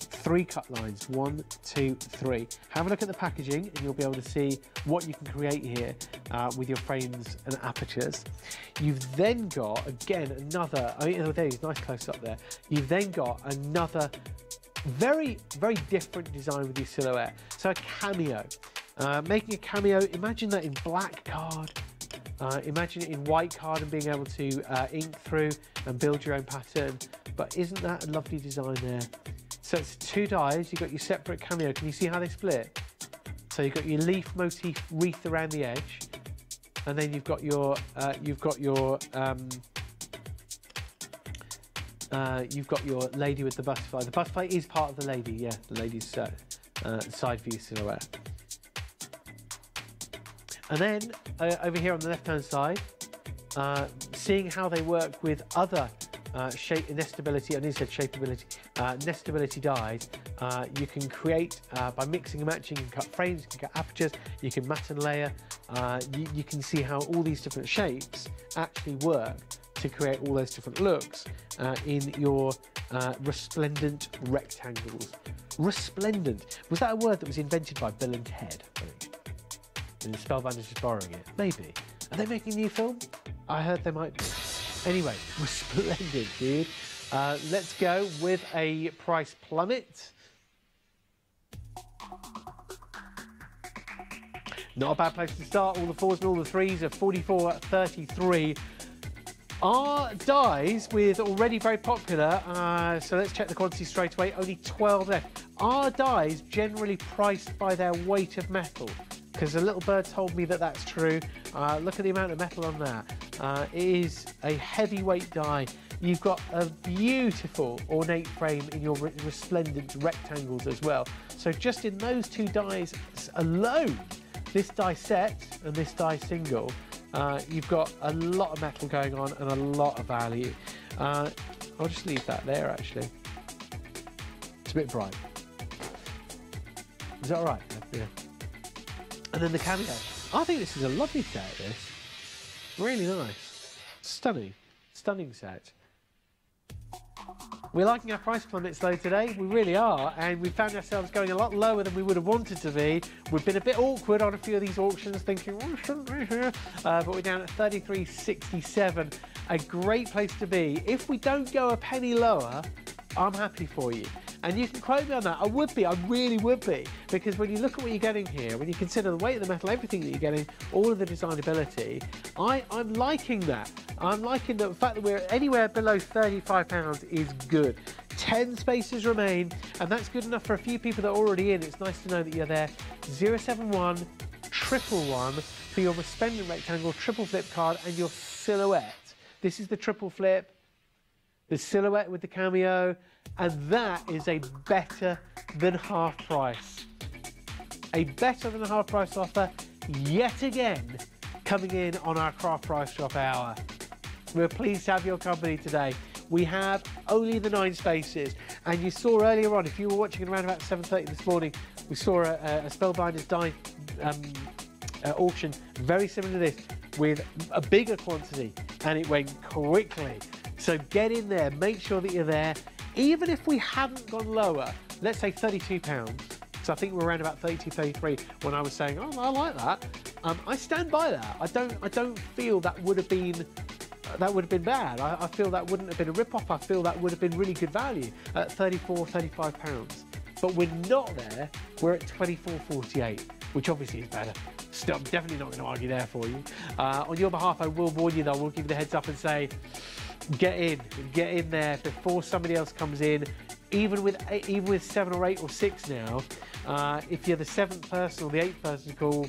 3 cut lines, 1, 2, 3. Have a look at the packaging and you'll be able to see what you can create here with your frames and apertures. You've then got, again, another, there is nice close up there. You've then got another very, very different design with your silhouette. So a cameo. Making a cameo, imagine that in black card. Imagine it in white card and being able to ink through and build your own pattern. But isn't that a lovely design there? So it's 2 dies, you've got your separate cameo. Can you see how they split? So you've got your leaf motif wreath around the edge, and then you've got your lady with the butterfly. The butterfly is part of the lady, yeah, the lady's side view silhouette. And then over here on the left-hand side, seeing how they work with other shape nestability, I need to say shapeability, nestability dies. You can create by mixing and matching. You can cut frames, you can cut apertures, you can matte and layer. You can see how all these different shapes actually work to create all those different looks in your resplendent rectangles. Resplendent, was that a word that was invented by Bill and Ted? I think. And Spellbinders is borrowing it. Maybe. Are they making a new film? I heard they might be. Anyway, resplendent, dude. Let's go with a price plummet. Not a bad place to start. All the 4s and all the 3s are 44.33. Our dies with already very popular, so let's check the quantity straight away. Only 12 left. Our dies generally priced by their weight of metal, because a little bird told me that that's true. Look at the amount of metal on that. It is a heavyweight die. You've got a beautiful ornate frame in your resplendent rectangles as well. So just in those 2 dies alone, this die set and this die single, you've got a lot of metal going on and a lot of value. I'll just leave that there, actually. It's a bit bright. Is that all right? Yeah. And then the cameo. I think this is a lovely set, this. Really nice. Stunning. Stunning set. We're liking our price plummets though today, we really are, and we found ourselves going a lot lower than we would have wanted to be. We've been a bit awkward on a few of these auctions, thinking, oh, shouldn't we here? But we're down at 33.67, a great place to be. If we don't go a penny lower, I'm happy for you. And you can quote me on that. I would be, I really would be, because when you look at what you're getting here, when you consider the weight of the metal, everything that you're getting, all of the designability, I'm liking that. I'm liking the fact that we're anywhere below £35 is good. 10 spaces remain, and that's good enough for a few people that are already in. It's nice to know that you're there. 071 111 for your resplendent rectangle triple flip card and your silhouette. This is the triple flip, the silhouette with the cameo, and that is a better than half price. A better than half price offer yet again coming in on our craft price drop hour. We're pleased to have your company today. We have only the 9 spaces, and you saw earlier on, if you were watching around about 7:30 this morning, we saw a Spellbinders die auction very similar to this with a bigger quantity, and it went quickly. So get in there, make sure that you're there. Even if we hadn't gone lower, let's say £32, because I think we're around about 32, 33 when I was saying, oh, I like that. I stand by that. I don't feel that would have been bad. I feel that wouldn't have been a rip-off. I feel that would have been really good value at 34, 35 pounds. But we're not there. We're at 24.48, which obviously is better. Still, I'm definitely not going to argue there for you. On your behalf, I will warn you though. We'll give you the heads up and say, get in there before somebody else comes in. Even with 7 or 8 or 6 now, if you're the 7th person or the 8th person to call,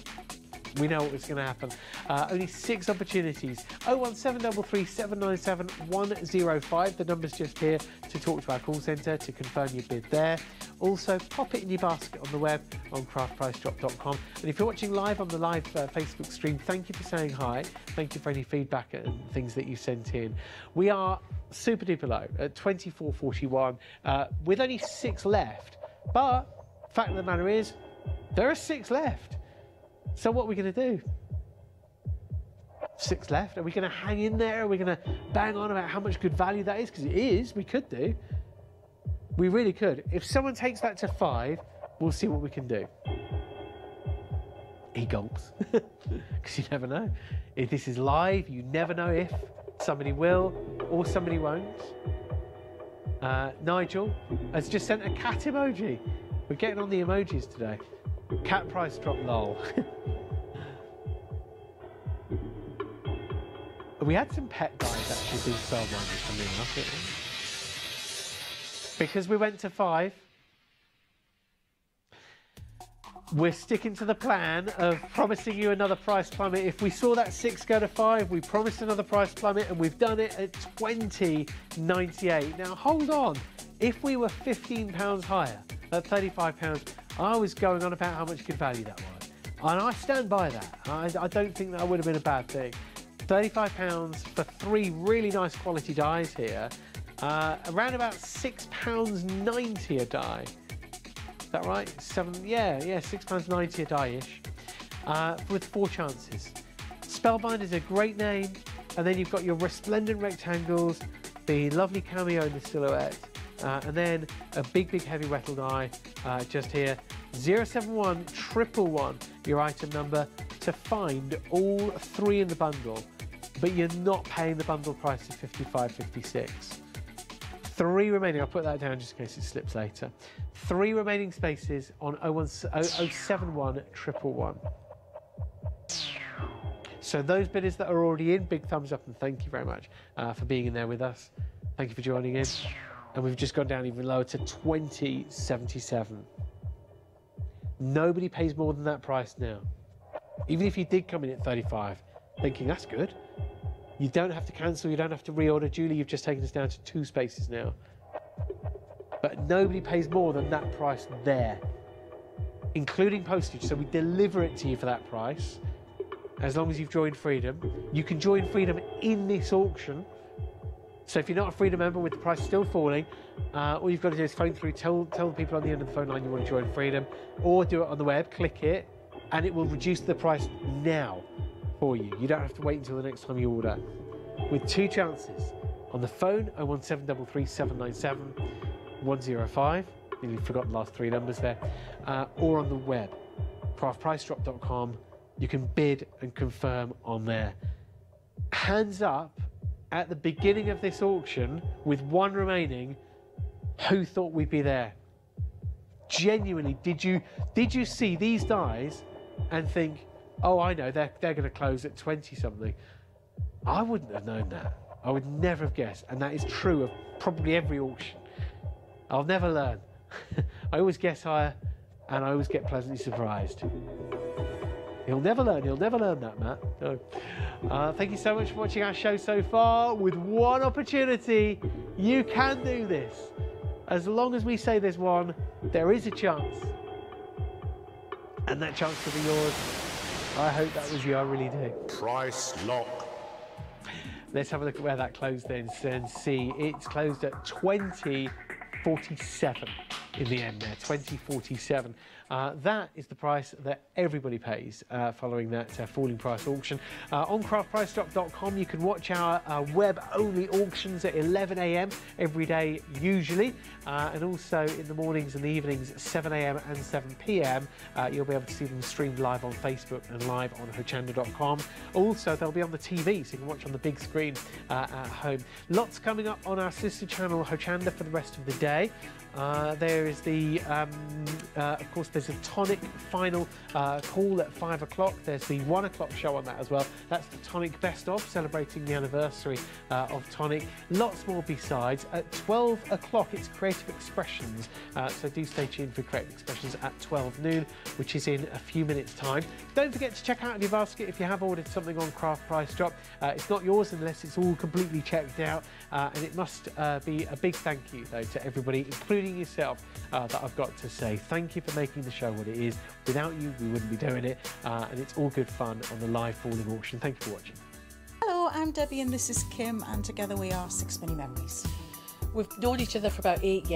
we know what's going to happen. Only 6 opportunities. 01733 797 105. The number's just here to talk to our call centre to confirm your bid there. Also, pop it in your basket on the web on craftpricedrop.com. And if you're watching live on the live Facebook stream, thank you for saying hi. Thank you for any feedback and things that you sent in. We are super duper low at 24.41 with only 6 left. But fact of the matter is, there are 6 left. So what are we going to do? 6 left. Are we going to hang in there? Are we going to bang on about how much good value that is? Because it is. We could do. We really could. If someone takes that to 5, we'll see what we can do. He gulps. Because you never know. If this is live, you never know if somebody will or somebody won't. Nigel has just sent a cat emoji. We're getting on the emojis today. Cat price drop, lol. We had some pet dies actually being spellbinders for me enough. Because we went to 5, we're sticking to the plan of promising you another price plummet. If we saw that 6 go to 5, we promised another price plummet, and we've done it at 20.98. Now hold on, if we were £15 higher at £35, I was going on about how much good value that was, and I stand by that. I don't think that would have been a bad thing. £35 for 3 really nice quality dies here, around about £6.90 a die. Is that right? £6.90 a die-ish, with 4 chances. Spellbind is a great name, and then you've got your resplendent rectangles, the lovely cameo in the silhouette, and then a big heavy metal die just here. 071 111, your item number, to find all 3 in the bundle, but you're not paying the bundle price of £55.56. 3 remaining. I'll put that down just in case it slips later. 3 remaining spaces on 071 111. So those bidders that are already in, big thumbs up and thank you very much for being in there with us. Thank you for joining in. And we've just gone down even lower to 2077. Nobody pays more than that price now. Even if you did come in at 35, thinking that's good. You don't have to cancel, you don't have to reorder. Julie, you've just taken us down to 2 spaces now. But nobody pays more than that price there, including postage. So we deliver it to you for that price, as long as you've joined Freedom. You can join Freedom in this auction. So if you're not a Freedom member with the price still falling, all you've got to do is phone through, tell the people on the end of the phone line you want to join Freedom, or do it on the web, click it, and it will reduce the price now for you. You don't have to wait until the next time you order. With 2 chances. On the phone, 01733 797 105. You've forgotten the last 3 numbers there. Or on the web, craftpricedrop.com. You can bid and confirm on there. Hands up at the beginning of this auction with 1 remaining. Who thought we'd be there? Genuinely, did you see these dies and think, oh, I know, they're going to close at 20 something? I wouldn't have known that. I would never have guessed, and that is true of probably every auction. I'll never learn. I always guess higher, and I always get pleasantly surprised. He'll never learn that, Matt. No. Thank you so much for watching our show so far. With 1 opportunity, you can do this. As long as we say there's 1, there is a chance. And that chance will be yours. I hope that was you, I really do. Price lock. Let's have a look at where that closed then and see. It's closed at 20.47 in the end there, 20.47. That is the price that everybody pays following that falling price auction. On craftpricedrop.com you can watch our web-only auctions at 11 AM every day usually, and also in the mornings and the evenings 7 AM and 7 PM. You'll be able to see them streamed live on Facebook and live on Hochanda.com. Also they'll be on the TV so you can watch on the big screen at home. Lots coming up on our sister channel Hochanda for the rest of the day. There is the, of course, there's a Tonic final call at 5 o'clock. There's the 1 o'clock show on that as well. That's the Tonic Best Of, celebrating the anniversary of Tonic. Lots more besides. At 12 o'clock, it's Creative Expressions. So do stay tuned for Creative Expressions at 12 noon, which is in a few minutes' time. Don't forget to check out in your basket if you have ordered something on Craft Price Drop. It's not yours unless it's all completely checked out. And it must be a big thank you, though, to everybody, including yourself, that I've got to say. Thank you for making the show what it is. Without you, we wouldn't be doing it. And it's all good fun on the live falling auction. Thank you for watching. Hello, I'm Debbie and this is Kim, and together we are 6 Mini Memories. We've known each other for about 8 years.